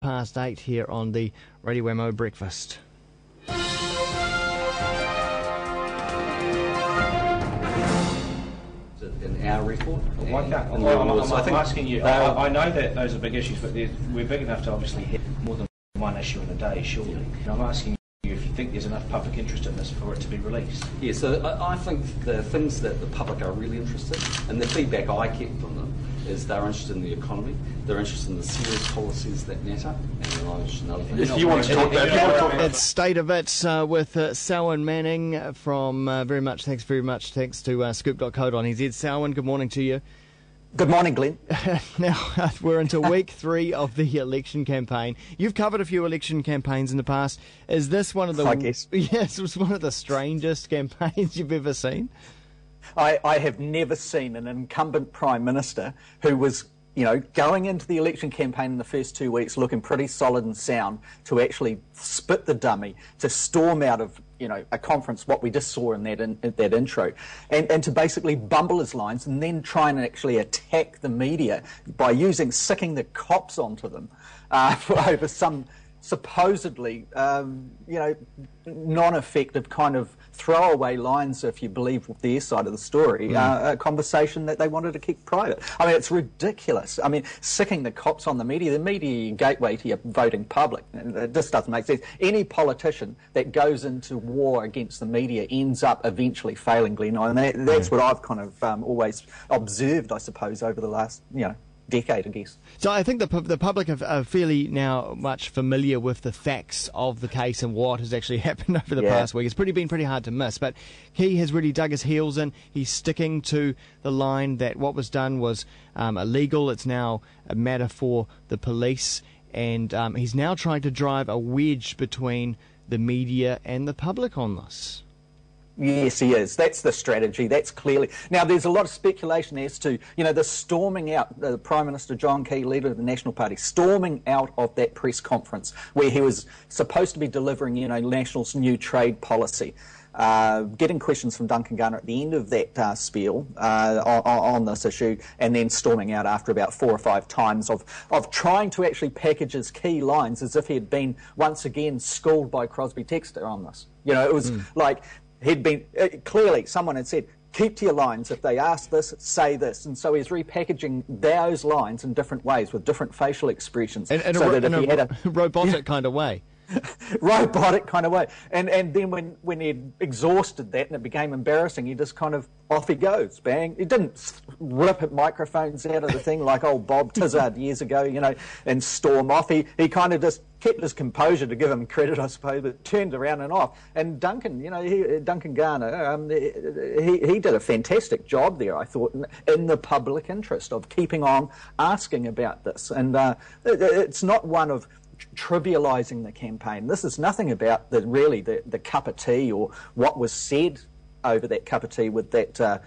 8:30 here on the Radio Wammo Breakfast. In our report? Why can't? I'm asking you. I know that those are big issues, but we're big enough to obviously hit more than one issue in a day, surely. And I'm asking you if you think there's enough public interest in this for it to be released. Yeah, so I think the things that the public are really interested in, and the feedback I get from them, is they're interested in the economy, they're interested in the serious policies that matter, and they're not interested in other things. If you want to talk about It's State of It with Selwyn Manning from thanks to scoop.co.nz. Selwyn, good morning to you. Good morning, Glenn. Now, we're into week 3 of the election campaign. You've covered a few election campaigns in the past. Is this one of the... I guess. Yes, it was one of the strangest campaigns you've ever seen. I have never seen an incumbent Prime Minister who was, going into the election campaign in the first 2 weeks looking pretty solid and sound to actually spit the dummy, to storm out of, a conference, what we just saw in that intro, and to basically bumble his lines and then try and actually attack the media by sicking the cops onto them over some supposedly, non-effective kind of throwaway lines, if you believe their side of the story, a conversation that they wanted to keep private. I mean, it's ridiculous. I mean, sicking the cops on the media your gateway to your voting public. It just doesn't make sense. Any politician that goes into war against the media ends up eventually failing, Glenn. And that's what I've kind of always observed, I suppose, over the last, decade, I guess. So I think the public are fairly now much familiar with the facts of the case and what has actually happened over the past week. It's been pretty hard to miss, but he has really dug his heels in. He's sticking to the line that what was done was illegal. It's now a matter for the police, and he's now trying to drive a wedge between the media and the public on this. Yes, he is. That's the strategy. That's clearly... Now, there's a lot of speculation as to, the storming out, the Prime Minister John Key, leader of the National Party, storming out of that press conference where he was supposed to be delivering, National's new trade policy. Getting questions from Duncan Garner at the end of that spiel on this issue, and then storming out after about 4 or 5 times of trying to actually package his key lines as if he had been once again schooled by Crosby Textor on this. It was like... He'd been, clearly someone had said, keep to your lines. If they ask this, say this. And so he's repackaging those lines in different ways with different facial expressions. In a robotic kind of way. Robotic kind of way. And then when he'd exhausted that and it became embarrassing, he just kind of, off he goes, bang. He didn't rip microphones out of the thing like old Bob Tizard years ago, and storm off. He kind of just kept his composure, to give him credit, I suppose, but turned around and off. And Duncan, Duncan Garner, he did a fantastic job there, I thought, in the public interest of keeping on asking about this. And it's not one of trivialising the campaign. This is nothing about the cup of tea or what was said over that cup of tea with that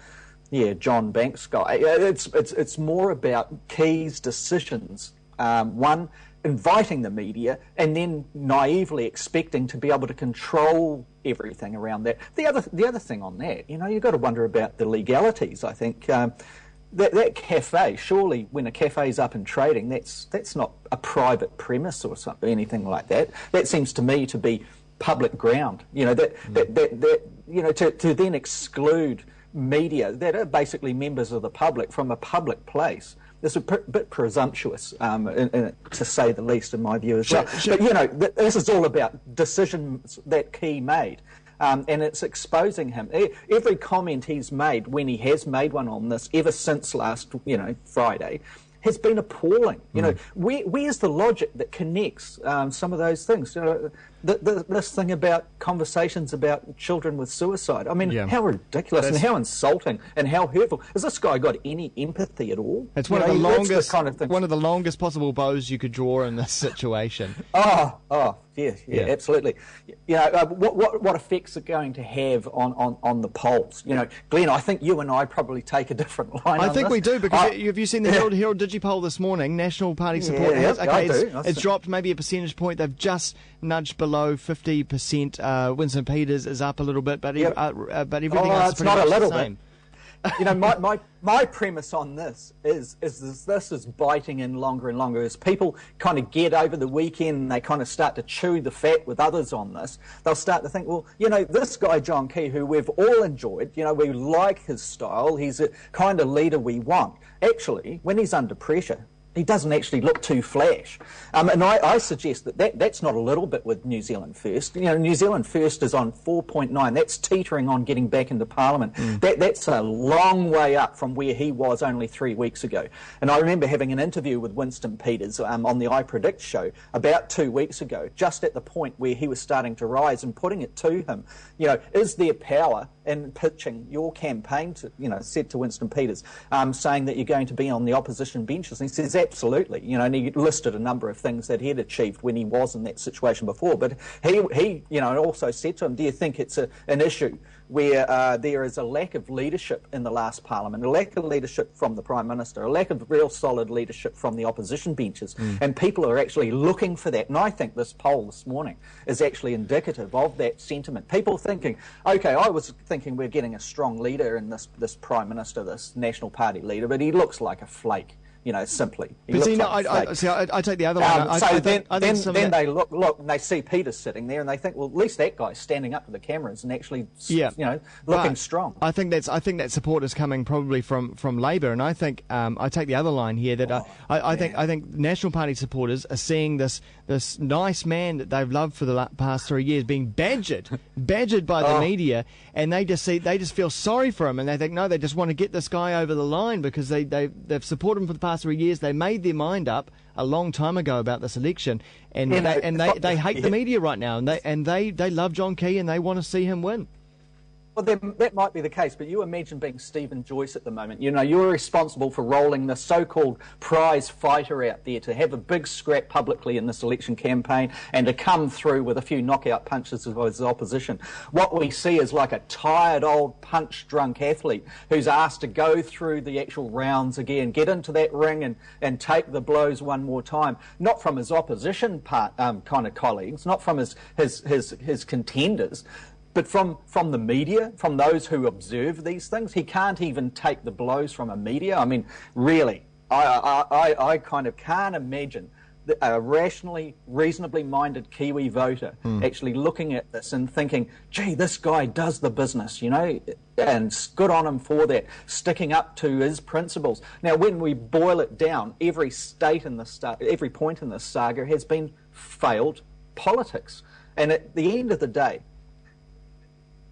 John Banks guy. It's more about Key's decisions. One, inviting the media, and then naively expecting to be able to control everything around that. The other thing on that, you've got to wonder about the legalities. I think that cafe, surely when a cafe's up and trading, that's not a private premise or something, anything like that. That seems to me to be public ground. To then exclude media that are basically members of the public from a public place. It's a bit presumptuous, to say the least, in my view as well. But, this is all about decisions that Key made, and it's exposing him. Every comment he's made, when he has made one on this, ever since last, Friday, has been appalling. Where's the logic that connects some of those things? This thing about conversations about children with suicide. I mean, how ridiculous and how insulting and how hurtful. Has this guy got any empathy at all? It's one of the longest, one of the longest possible bows you could draw in this situation. Yeah, absolutely. What effects are going to have on the polls? Glenn, I think you and I probably take a different line. I think we do, because have you seen the Herald Digipoll this morning? National Party support. It's dropped maybe a percentage point. They've just nudged below 50%. Winston Peters is up a little bit, but everything else is pretty much the same. you know, my premise on this is this is biting in longer and longer. As people kind of get over the weekend and they kind of start to chew the fat with others on this, they'll start to think, well, you know, this guy John Key, who we've all enjoyed, you know, we like his style, he's a kind of leader we want. Actually, when he's under pressure, he doesn't actually look too flash. And I suggest that's not a little bit with New Zealand First. You know, New Zealand First is on 4.9. That's teetering on getting back into Parliament. That's a long way up from where he was only 3 weeks ago. And I remember having an interview with Winston Peters on the I Predict show about 2 weeks ago, just at the point where he was starting to rise, and putting it to him, you know, is there power in pitching your campaign to, you know, said to Winston Peters, saying that you're going to be on the opposition benches? And he says, absolutely. You know, and he listed a number of things that he had achieved when he was in that situation before. But he you know, also said to him, do you think it's an issue where there is a lack of leadership in the last Parliament, a lack of leadership from the Prime Minister, a lack of real solid leadership from the opposition benches, and people are actually looking for that. And I think this poll this morning is actually indicative of that sentiment. People thinking, okay, I was thinking we're getting a strong leader in this Prime Minister, this National Party leader, but he looks like a flake. You know, simply. But see, no, I take the other one. So then they look, and they see Peter sitting there, and they think, well, at least that guy's standing up to the cameras and actually, you know, looking strong. I think that support is coming probably from Labour, and I think I take the other line here that I think National Party supporters are seeing this nice man that they've loved for the past 3 years being badgered by the media, and they just feel sorry for him, and they think, no, they just want to get this guy over the line because they've supported him for the past 3 years. They made their mind up a long time ago about this election, and they hate the media right now, and they love John Key and they want to see him win. Well, that might be the case, but you imagine being Stephen Joyce at the moment. You know, you're responsible for rolling the so-called prize fighter out there to have a big scrap publicly in this election campaign and to come through with a few knockout punches of his opposition. What we see is like a tired old punch-drunk athlete who's asked to go through the actual rounds again, get into that ring and take the blows one more time. Not from his opposition kind of colleagues, not from his contenders, but from the media, from those who observe these things. He can't even take the blows from a media. I mean, really, I kind of can't imagine a rationally, reasonably minded Kiwi voter actually looking at this and thinking, gee, this guy does the business, you know, and good on him for that, sticking up to his principles. Now, when we boil it down, every point in this saga has been failed politics. And at the end of the day,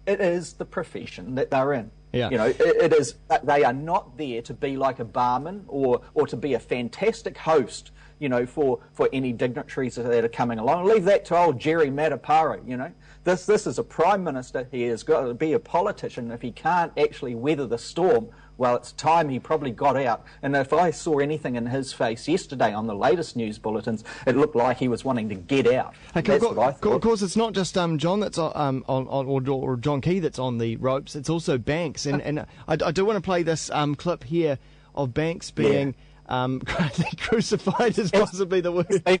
it is the profession that they're in. Yeah. You know, it is. They are not there to be like a barman or to be a fantastic host, you know, for any dignitaries that are coming along. Leave that to old Jerry Mataparo, you know. This is a Prime Minister. He has got to be a politician. If he can't actually weather the storm, well, it's time he probably got out. And if I saw anything in his face yesterday on the latest news bulletins, it looked like he was wanting to get out. Okay, of course, it's not just John that's or John Key that's on the ropes. It's also Banks, and I do want to play this clip here of Banks being crucified is possibly the word.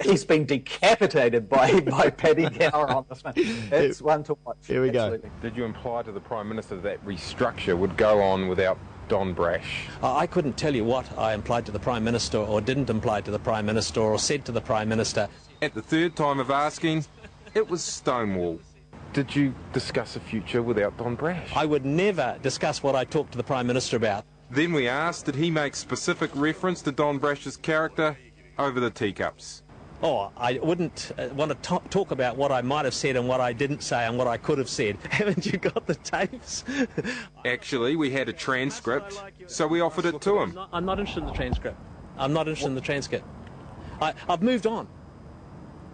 He's been decapitated by Paddy Gower on this one. It's one to watch. Here we go. Did you imply to the Prime Minister that restructure would go on without Don Brash? I couldn't tell you what I implied to the Prime Minister or didn't imply to the Prime Minister or said to the Prime Minister. At the third time of asking, it was Stonewall. Did you discuss a future without Don Brash? I would never discuss what I talked to the Prime Minister about. Then we asked, did he make specific reference to Don Brash's character over the teacups? Oh, I wouldn't want to talk about what I might have said and what I didn't say and what I could have said. Haven't you got the tapes? Actually, we had a transcript, so we offered it to him. I'm not interested in the transcript. I'm not interested in the transcript. I've moved on.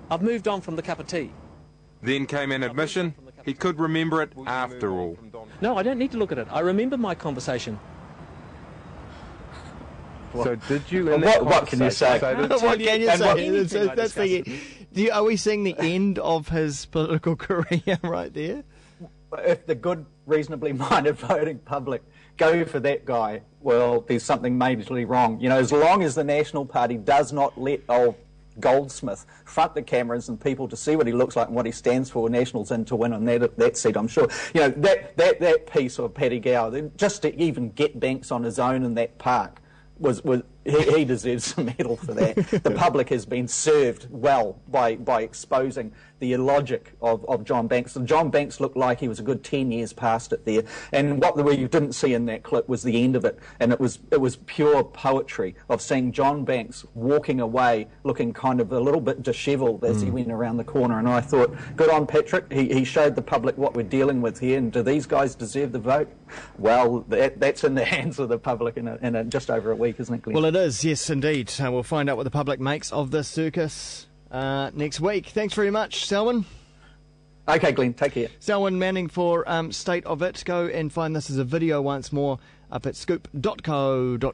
I've moved on from the cup of tea. Then came an admission. He could remember it after all. No, I don't need to look at it. I remember my conversation. So did you? What can you say? What can you say? Are we seeing the end of his political career right there? If the good, reasonably minded voting public go for that guy, well, there's something majorly wrong. You know, as long as the National Party does not let old Goldsmith front the cameras and people to see what he looks like and what he stands for. Nationals in to win on that seat, I'm sure. You know, that piece of Paddy Gower, just to even get Banks on his own in that park, he deserves a medal for that. The public has been served well by exposing the illogic of John Banks. And John Banks looked like he was a good 10 years past it there. And what you didn't see in that clip was the end of it. And it was pure poetry of seeing John Banks walking away looking kind of a little bit dishevelled as he went around the corner. And I thought, good on Patrick. He showed the public what we're dealing with here. And do these guys deserve the vote? Well, that's in the hands of the public in just over a week, isn't it, Glenn? Well, it is, yes, indeed. We'll find out what the public makes of this circus next week. Thanks very much, Selwyn. Okay, Glenn, take care. Selwyn Manning for State of It. Go and find this as a video once more up at scoop.co.nz.